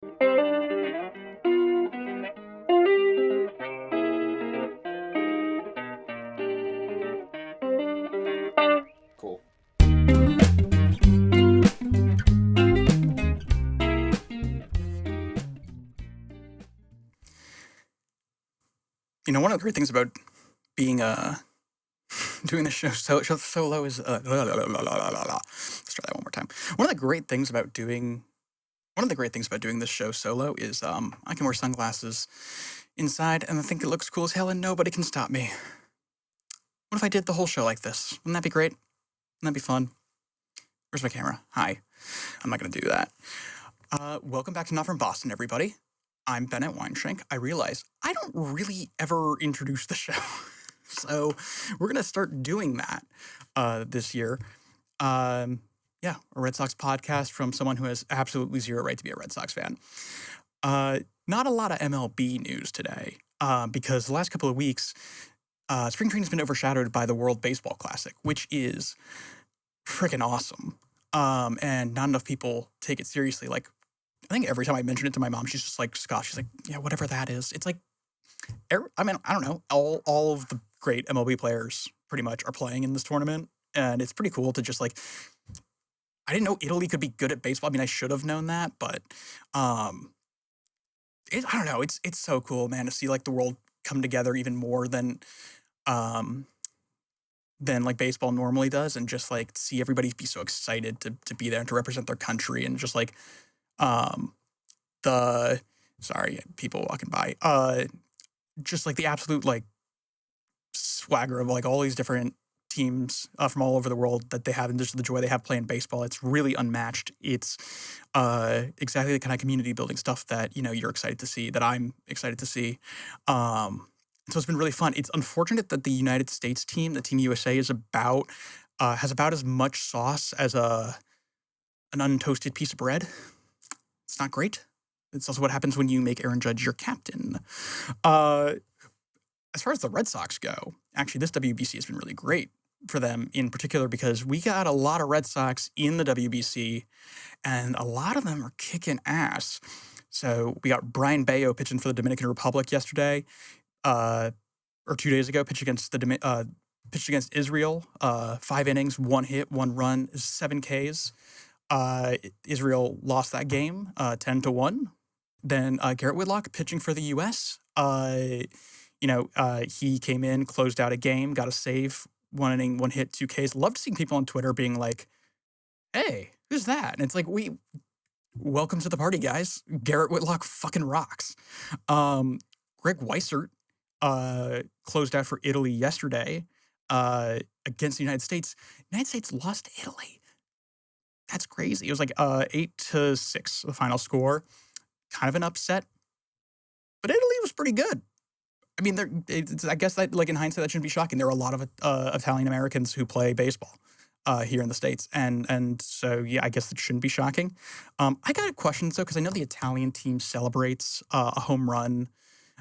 Cool. One of the great things about being doing the show solo is let's try that one more time. One of the great things about doing this show solo is I can wear sunglasses inside and I think it looks cool as hell and nobody can stop me. What if I did the whole show like this? Wouldn't that be great? Wouldn't that be fun? Where's my camera? Hi. I'm not gonna do that. Welcome back to Not From Boston, everybody. I'm Bennett Weinschenk. I realize I don't really ever introduce the show. So we're going to start doing that this year. A Red Sox podcast from someone who has absolutely zero right to be a Red Sox fan. Not a lot of MLB news today because the last couple of weeks, spring training has been overshadowed by the World Baseball Classic, which is freaking awesome. And not enough people take it seriously. Like, I think every time I mention it to my mom, she's just like, scoff. She's like, yeah, whatever that is. It's like, I don't know. All of the great MLB players pretty much are playing in this tournament. And it's pretty cool to just like, I didn't know Italy could be good at baseball. I mean, I should have known that, but I don't know. It's so cool, man, to see like the world come together even more than like baseball normally does, and just like see everybody be so excited to be there and to represent their country, and just like people walking by, just like the absolute like swagger of like all these different teams from all over the world that they have, and just the joy they have playing baseball. It's really unmatched. It's exactly the kind of community building stuff that you're excited to see, that I'm excited to see. So it's been really fun. It's unfortunate that the United States team, the Team USA, has about as much sauce as an untoasted piece of bread. It's not great. It's also what happens when you make Aaron Judge your captain. As far as the Red Sox go, actually, this WBC has been really great for them in particular because we got a lot of Red Sox in the WBC, and a lot of them are kicking ass. So we got Brian Bayo pitching for the Dominican Republic yesterday, or 2 days ago, pitched against Israel. 5 innings, 1 hit, 1 run, 7 Ks. Israel lost that game 10-1. Then Garrett Whitlock pitching for the U.S. He came in, closed out a game, got a save, 1 inning, 1 hit, 2 Ks. Loved seeing people on Twitter being like, "Hey, who's that?" And it's like, welcome to the party, guys. Garrett Whitlock fucking rocks. Greg Weissert closed out for Italy yesterday against the United States. United States lost to Italy. That's crazy. It was like 8-6, the final score. Kind of an upset, but Italy was pretty good. I mean, I guess that, like in hindsight, that shouldn't be shocking. There are a lot of Italian Americans who play baseball here in the States, and so yeah, I guess that shouldn't be shocking. I got a question though, because I know the Italian team celebrates a home run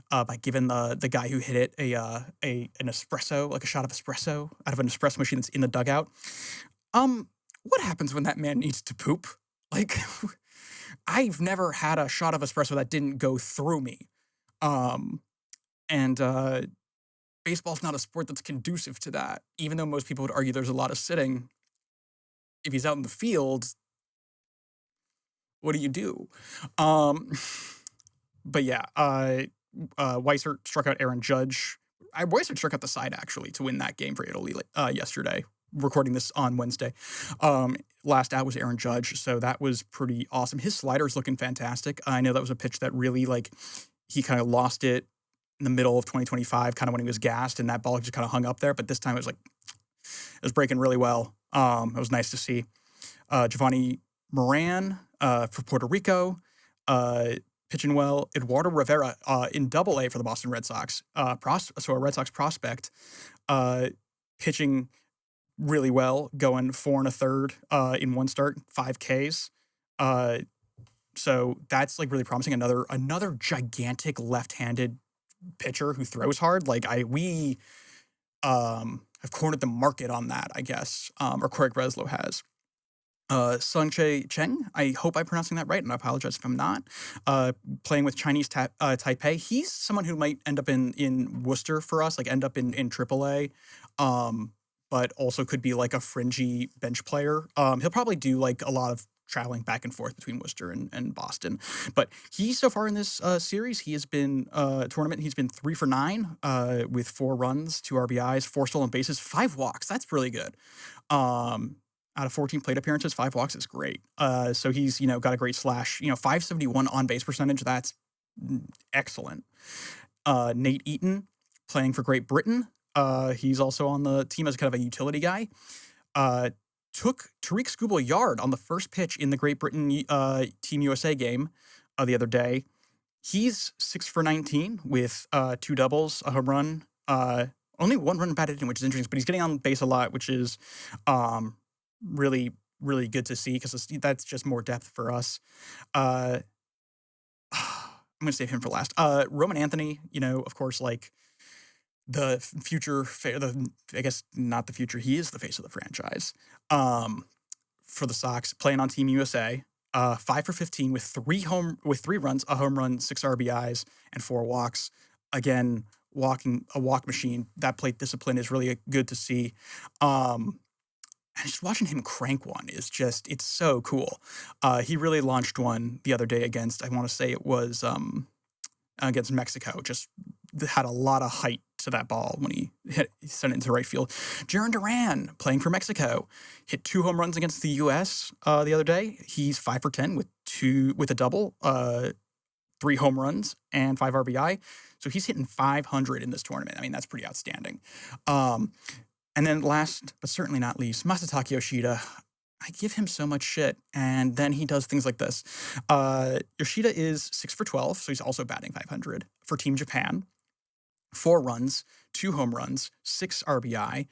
by giving the guy who hit it an espresso, like a shot of espresso out of an espresso machine that's in the dugout. What happens when that man needs to poop? Like, I've never had a shot of espresso that didn't go through me. And baseball's not a sport that's conducive to that, even though most people would argue there's a lot of sitting. If he's out in the field, what do you do? But yeah, Weissert struck out Aaron Judge. Weissert struck out the side, actually, to win that game for Italy yesterday. Recording this on Wednesday. Last out was Aaron Judge, so that was pretty awesome. His slider's looking fantastic. I know that was a pitch that really, like, he kind of lost it in the middle of 2025, kind of when he was gassed, and that ball just kind of hung up there. But this time it was breaking really well. It was nice to see. Giovanni Moran for Puerto Rico, pitching well. Eduardo Rivera in Double-A for the Boston Red Sox, so a Red Sox prospect, pitching really well, going 4 1/3 in 1 start, 5 Ks. So that's like really promising. Another gigantic left-handed pitcher who throws hard. Like we have cornered the market on that, I guess, or Craig Breslow has. Sung Chae Cheng, I hope I'm pronouncing that right, and I apologize if I'm not. Playing with Taipei. He's someone who might end up in Worcester for us, like end up in AAA, but also could be like a fringy bench player. He'll probably do like a lot of traveling back and forth between Worcester and Boston. But he so far in this series, he has been tournament. He's been 3 for 9 with 4 runs, 2 RBIs, 4 stolen bases, 5 walks. That's really good. Out of 14 plate appearances, 5 walks is great. So he's, got a great slash, 571 on base percentage. That's excellent. Nate Eaton playing for Great Britain. He's also on the team as kind of a utility guy. Took Tariq Skubal-Yard on the first pitch in the Great Britain Team USA game the other day. He's 6 for 19 with 2 doubles, a home run, only 1 run batted in, which is interesting, but he's getting on base a lot, which is really, really good to see because that's just more depth for us. I'm going to save him for last. Roman Anthony, of course, like the future, I guess not the future, he is the face of the franchise for the Sox, playing on Team USA. 5 for 15 with 3 runs, a home run, 6 RBIs, and 4 walks. Again, a walk machine. That plate discipline is really good to see. And just watching him crank one is it's so cool. He really launched one the other day against, I want to say it was against Mexico. Just had a lot of height to that ball when he sent it into right field. Jarren Duran, playing for Mexico, hit 2 home runs against the U.S. The other day. He's 5 for 10 with a double, 3 home runs, and 5 RBI. So he's hitting 500 in this tournament. I mean, that's pretty outstanding. And then last, but certainly not least, Masataka Yoshida. I give him so much shit, and then he does things like this. Yoshida is 6 for 12, so he's also batting 500 for Team Japan. 4 runs, 2 home runs, 6 RBI.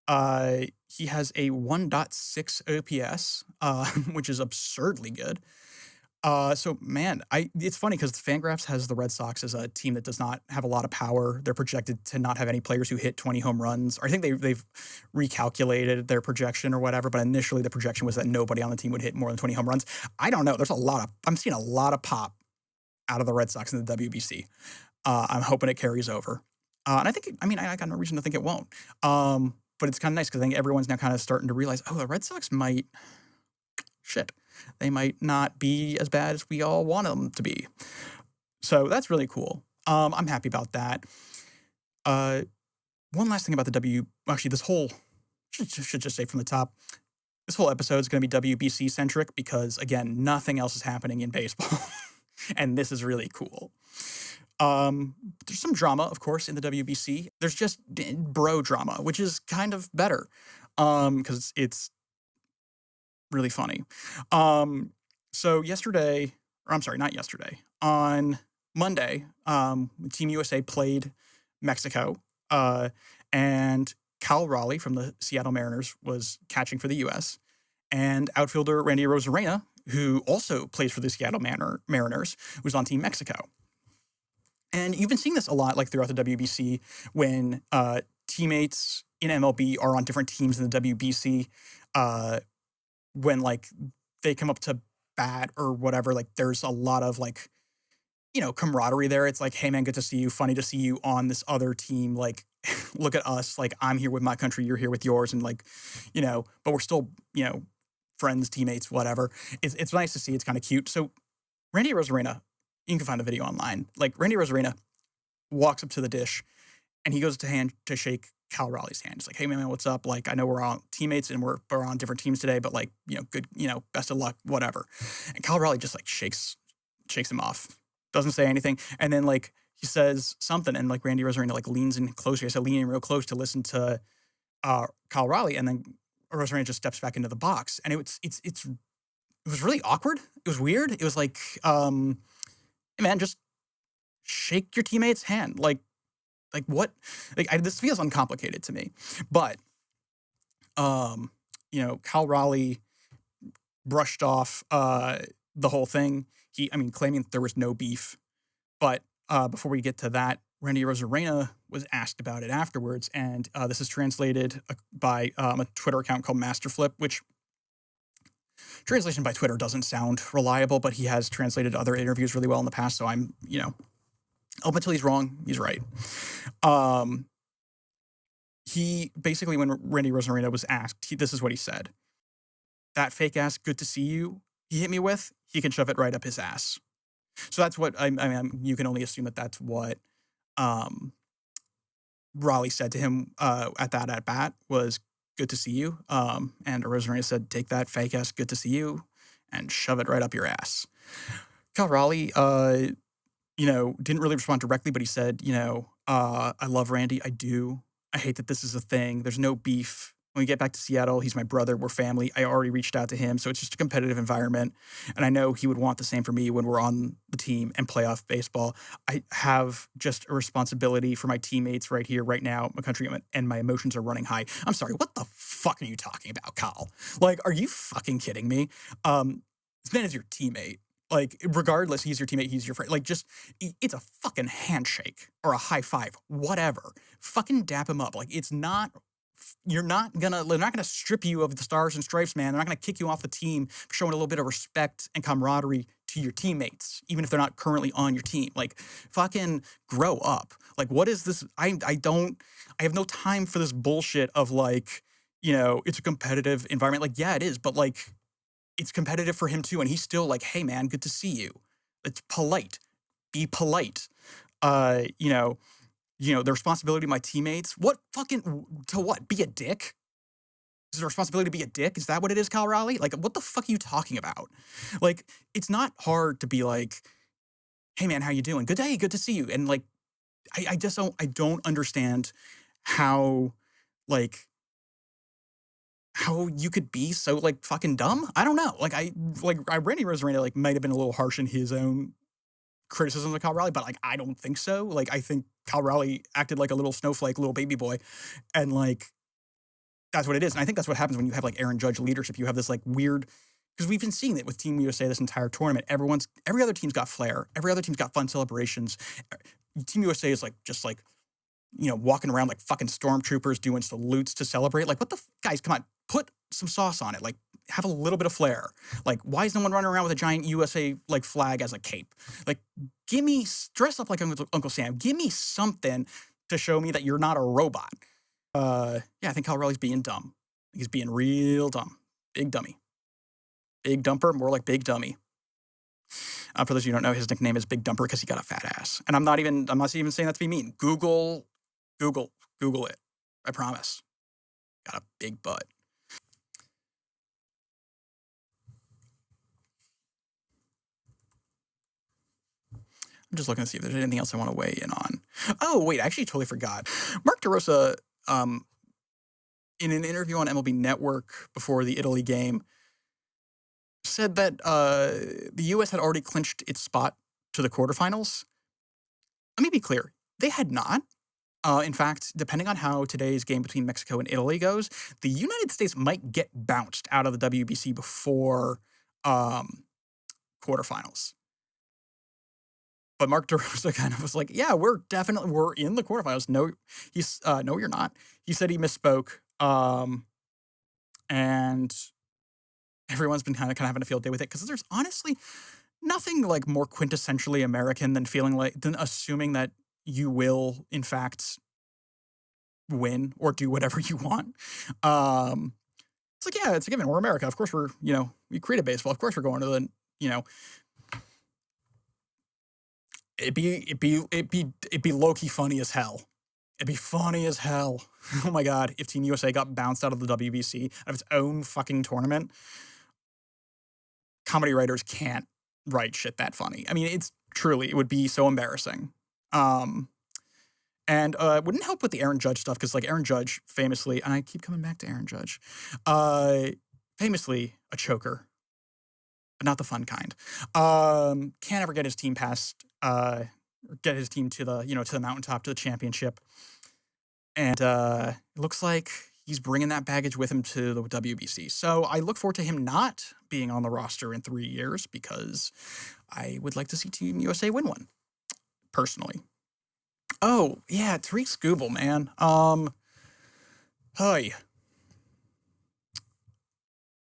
He has a 1.6 OPS, which is absurdly good. So man, it's funny because Fangraphs has the Red Sox as a team that does not have a lot of power. They're projected to not have any players who hit 20 home runs. Or I think they've recalculated their projection or whatever, but initially the projection was that nobody on the team would hit more than 20 home runs. I don't know. I'm seeing a lot of pop out of the Red Sox in the WBC. I'm hoping it carries over. And I got no reason to think it won't. But it's kind of nice because I think everyone's now kind of starting to realize, the Red Sox they might not be as bad as we all want them to be. So that's really cool. I'm happy about that. One last thing about should just say from the top, this whole episode is going to be WBC centric because, again, nothing else is happening in baseball. And this is really cool. There's some drama, of course, in the WBC. There's just bro drama, which is kind of better because it's really funny. So on Monday, Team USA played Mexico, and Cal Raleigh from the Seattle Mariners was catching for the U.S., and outfielder Randy Arozarena, who also plays for the Seattle Mariners, was on Team Mexico. And you've been seeing this a lot, like throughout the WBC, when teammates in MLB are on different teams in the WBC. When like they come up to bat or whatever, like there's a lot of like, camaraderie there. It's like, hey man, good to see you. Funny to see you on this other team. Like, look at us. Like, I'm here with my country, you're here with yours, and like, but we're still, friends, teammates, whatever. It's nice to see. It's kind of cute. So Randy Arozarena, you can find the video online. Like Randy Arozarena walks up to the dish and he goes to shake Cal Raleigh's hand. He's like, hey man, what's up? Like, I know we're all teammates and we're on different teams today, but like, good, best of luck, whatever. And Cal Raleigh just like shakes him off, doesn't say anything. And then like he says something and like Randy Arozarena like leans in closer. I said leaning real close to listen to Cal Raleigh, and then Arozarena just steps back into the box. And it was really awkward. It was weird. It was like, hey man, just shake your teammate's hand. Like what? Like this feels uncomplicated to me. But Cal Raleigh brushed off the whole thing. Claiming that there was no beef. But before we get to that, Randy Arozarena was asked about it afterwards, and this is translated by a Twitter account called Masterflip, which translation by Twitter doesn't sound reliable, but he has translated other interviews really well in the past. So I'm, up until he's wrong, he's right. He basically, when Randy Rosarena was asked, this is what he said: "That fake ass, good to see you, he hit me with, he can shove it right up his ass." So that's what I mean. You can only assume that that's what Raleigh said to him at that at bat was, "Good to see you." And Rosarena said, "Take that fake ass, good to see you, and shove it right up your ass." Cal Raleigh, didn't really respond directly, but he said, "I love Randy. I do. I hate that this is a thing. There's no beef. When we get back to Seattle, he's my brother. We're family. I already reached out to him, so it's just a competitive environment. And I know he would want the same for me when we're on the team and playoff baseball. I have just a responsibility for my teammates right here, right now, my country, and my emotions are running high." I'm sorry, what the fuck are you talking about, Kyle? Like, are you fucking kidding me? This man is your teammate. Like, regardless, he's your teammate, he's your friend. Like, just, it's a fucking handshake or a high five, whatever. Fucking dap him up. Like, it's not, they're not gonna strip you of the stars and stripes, man. They're not gonna kick you off the team for showing a little bit of respect and camaraderie to your teammates, even if they're not currently on your team. Like, fucking grow up. Like, what is this? I have no time for this bullshit of like, it's a competitive environment. Like, yeah, it is, but like, it's competitive for him too, and he's still like, "Hey man, good to see you." It's polite. Be polite. The responsibility of my teammates. What fucking to what? Be a dick? Is it a responsibility to be a dick? Is that what it is, Cal Raleigh? Like, what the fuck are you talking about? Like, it's not hard to be like, "Hey man, how you doing? Good day, good to see you." And like, I just don't understand how like how you could be so like fucking dumb. I don't know. Randy Rosarena like might have been a little harsh in his own criticism of Cal Raleigh, but like I don't think so. Like I think Cal Raleigh acted like a little snowflake, little baby boy, and like that's what it is. And I think that's what happens when you have like Aaron Judge leadership. You have this like weird, because we've been seeing it with Team USA this entire tournament. Every other team's got flair. Every other team's got fun celebrations. Team USA is like just like walking around like fucking stormtroopers doing salutes to celebrate. Like, what the guys? Come on, put some sauce on it. Like, have a little bit of flair. Like, why is no one running around with a giant USA like flag as a cape? Like, dress up like Uncle Sam. Give me something to show me that you're not a robot. Yeah, I think Cal Raleigh's being dumb. He's being real dumb. Big dummy. Big dumper, more like big dummy. For those of you who don't know, his nickname is Big Dumper because he got a fat ass. And I'm not even saying that to be mean. Google it. I promise. Got a big butt. I'm just looking to see if there's anything else I want to weigh in on. Oh, wait, I actually totally forgot. Mark DeRosa, in an interview on MLB Network before the Italy game, said that the U.S. had already clinched its spot to the quarterfinals. Let me be clear. They had not. In fact, depending on how today's game between Mexico and Italy goes, the United States might get bounced out of the WBC before quarterfinals. But Mark DeRosa kind of was like, "Yeah, we're in the quarterfinals." No, no, you're not. He said he misspoke, and everyone's been kind of having a field day with it because there's honestly nothing like more quintessentially American than assuming that you will, in fact, win or do whatever you want. It's like, yeah, it's a given. We're America. Of course we created baseball. Of course we're going to the, it'd be low-key funny as hell. It'd be funny as hell. Oh my God, if Team USA got bounced out of the WBC of its own fucking tournament, comedy writers can't write shit that funny. I mean, it would be so embarrassing. And it wouldn't help with the Aaron Judge stuff because, like, Aaron Judge famously, and I keep coming back to Aaron Judge, famously a choker, but not the fun kind. Can't ever get his team get his team to the mountaintop, to the championship. And it looks like he's bringing that baggage with him to the WBC. So I look forward to him not being on the roster in 3 years because I would like to see Team USA win one, personally. Oh, yeah, Tariq Skubal, man. Hey.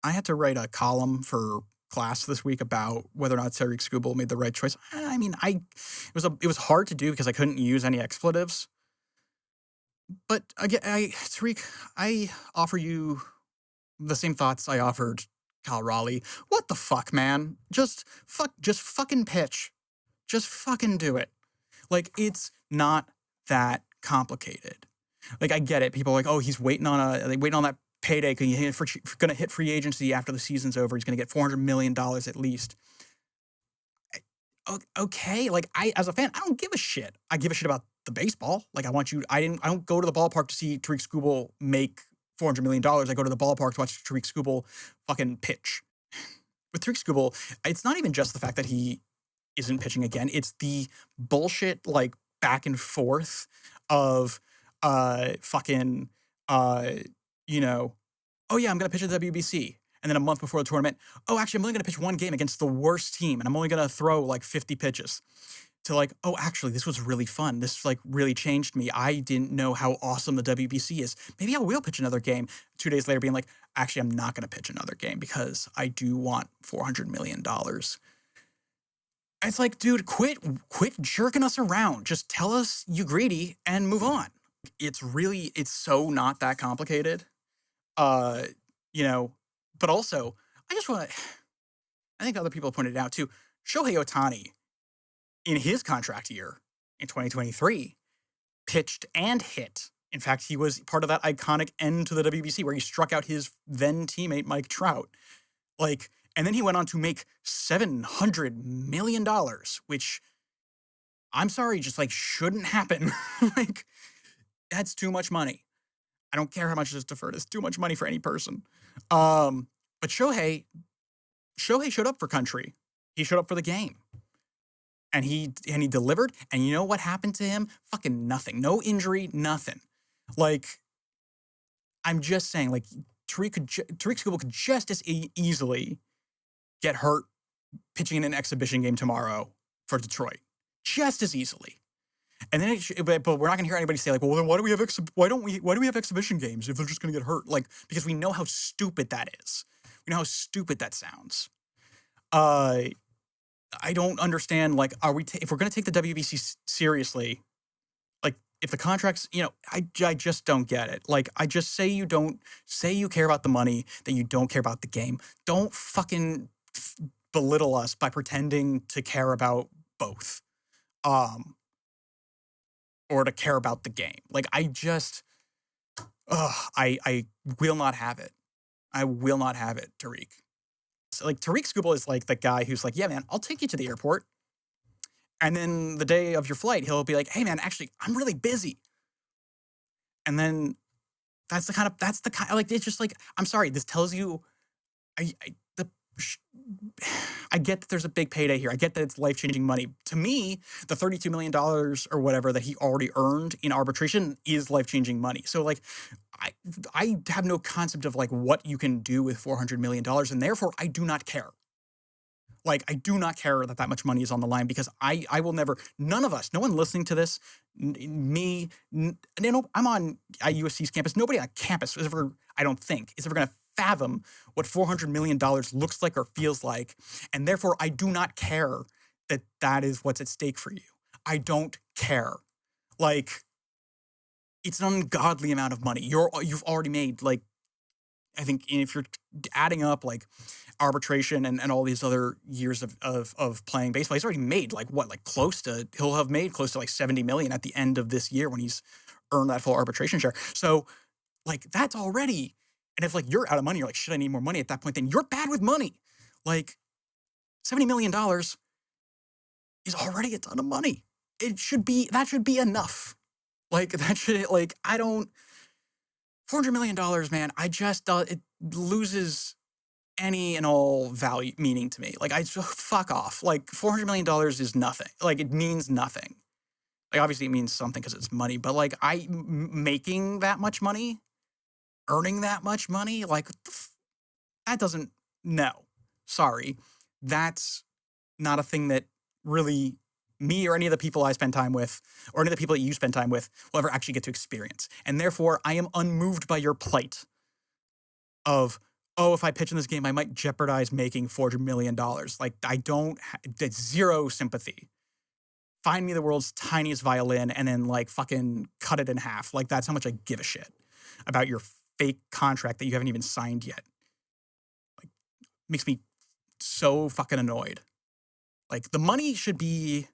I had to write a column for class this week about whether or not Tariq Skubal made the right choice. I mean, it was hard to do because I couldn't use any expletives. But again, Tariq, I offer you the same thoughts I offered Kyle Raleigh. What the fuck, man? Just fucking pitch. Just fucking do it. Like, it's not that complicated. Like, I get it. People are like, oh, he's waiting on that payday because he's going to hit free agency after the season's over. He's going to get $400 million at least. Okay, like, as a fan, I don't give a shit. I give a shit about the baseball. Like, I don't go to the ballpark to see Tariq Skubal make $400 million. I go to the ballpark to watch Tariq Skubal fucking pitch. With Tariq Skubal, it's not even just the fact that he isn't pitching again. It's the bullshit, like, back and forth of fucking you know, oh yeah, I'm gonna pitch at the WBC. And then a month before the tournament, oh, actually, I'm only gonna pitch one game against the worst team, and I'm only gonna throw like 50 pitches. To like, oh, actually, this was really fun. This like really changed me. I didn't know how awesome the WBC is. Maybe I will pitch another game. 2 days later, being like, actually, I'm not gonna pitch another game because I do want $400 million. It's like, dude, quit jerking us around. Just tell us you greedy and move on. It's so not that complicated. But also, I think other people pointed it out too. Shohei Ohtani, in his contract year in 2023, pitched and hit. In fact, he was part of that iconic end to the WBC where he struck out his then teammate Mike Trout. Like, and then he went on to make $700 million, which, I'm sorry, just like shouldn't happen. Like, that's too much money. I don't care how much is deferred. It's too much money for any person. But Shohei showed up for country. He showed up for the game. And he delivered. And you know what happened to him? Fucking nothing. No injury, nothing. Like, I'm just saying, like, Tariq Skubal could just as easily get hurt pitching in an exhibition game tomorrow for Detroit. Just as easily. And then, but we're not going to hear anybody say like, well, then why do we have exhibition games if they're just going to get hurt? Like, because we know how stupid that is. We know how stupid that sounds. I don't understand. Like, if we're going to take the WBC seriously, like, if the contracts, I just don't get it. Like, I just say you care about the money, that you don't care about the game. Don't fucking belittle us by pretending to care about both. Or to care about the game. Like, I will not have it. I will not have it, Tariq. So, like, Tariq Skubal is like the guy who's like, yeah, man, I'll take you to the airport. And then the day of your flight, he'll be like, hey, man, actually, I'm really busy. And then that's the kind like, it's just like, I'm sorry, this tells you, I get that there's a big payday here. I get that it's life-changing money. To me, the $32 million or whatever that he already earned in arbitration is life-changing money. So, like, I have no concept of, like, what you can do with $400 million, and therefore, I do not care. Like, I do not care that much money is on the line because I will never, none of us, no one listening to this, I'm on USC's campus. Nobody on campus is ever, I don't think, is ever going to fathom what $400 million looks like or feels like. And therefore, I do not care that is what's at stake for you. I don't care. Like, it's an ungodly amount of money. You've already made, like, I think if you're adding up, like, arbitration and all these other years of playing baseball, he's already made, like, what, like, he'll have made close to, like, $70 million at the end of this year when he's earned that full arbitration share. So, like, that's already, and if, like, you're out of money, you're like, shit, I need more money at that point, then you're bad with money. Like, $70 million is already a ton of money. That should be enough. Like, $400 million, man, it loses any and all value, meaning to me. Like, fuck off. Like, $400 million is nothing. Like, it means nothing. Like, obviously it means something because it's money, but, like, making that much money, earning that much money, like, that doesn't, no. Sorry. That's not a thing that really me or any of the people I spend time with, or any of the people that you spend time with, will ever actually get to experience. And therefore, I am unmoved by your plight of oh, if I pitch in this game, I might jeopardize making $400 million. Like, it's zero sympathy. Find me the world's tiniest violin and then, like, fucking cut it in half. Like, that's how much I give a shit about your fake contract that you haven't even signed yet. Like, makes me so fucking annoyed. Like, the money should be,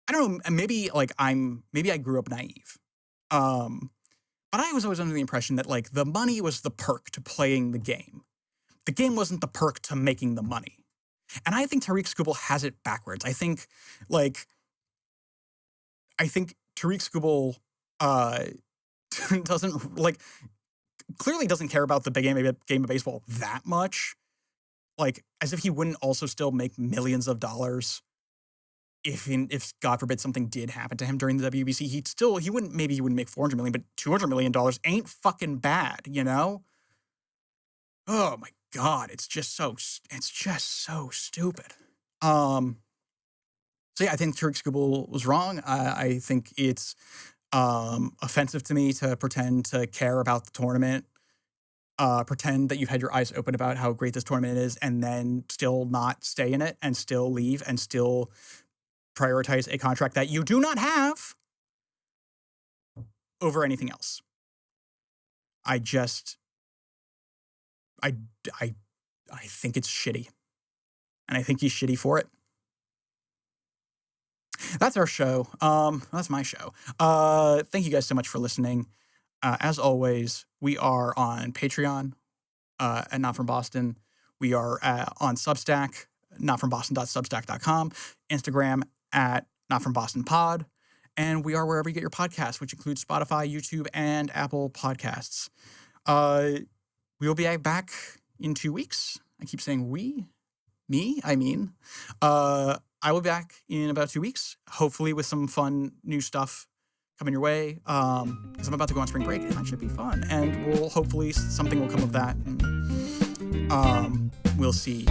I don't know, maybe, like, maybe I grew up naive. But I was always under the impression that, like, the money was the perk to playing the game. The game wasn't the perk to making the money. And I think Tariq Skubal has it backwards. I think Tariq Skubal doesn't, like, clearly doesn't care about the big game of baseball that much. Like, as if he wouldn't also still make millions of dollars if God forbid something did happen to him during the WBC. He wouldn't make $400 million, but $200 million ain't fucking bad, you know? Oh my God, it's just so stupid. So yeah, I think Tariq Skubal was wrong. I think it's offensive to me to pretend to care about the tournament, pretend that you've had your eyes open about how great this tournament is, and then still not stay in it, and still leave, and still prioritize a contract that you do not have over anything else. I think it's shitty. And I think he's shitty for it. That's our show. That's my show. Thank you guys so much for listening. As always, we are on Patreon at Not From Boston. We are on Substack, notfromboston.substack.com, Instagram at notfrombostonpod, and we are wherever you get your podcasts, which includes Spotify, YouTube, and Apple Podcasts. We will be back in 2 weeks. I keep saying I mean. I will be back in about 2 weeks, hopefully with some fun new stuff coming your way, because I'm about to go on spring break, and that should be fun. And hopefully something will come of that, and we'll see.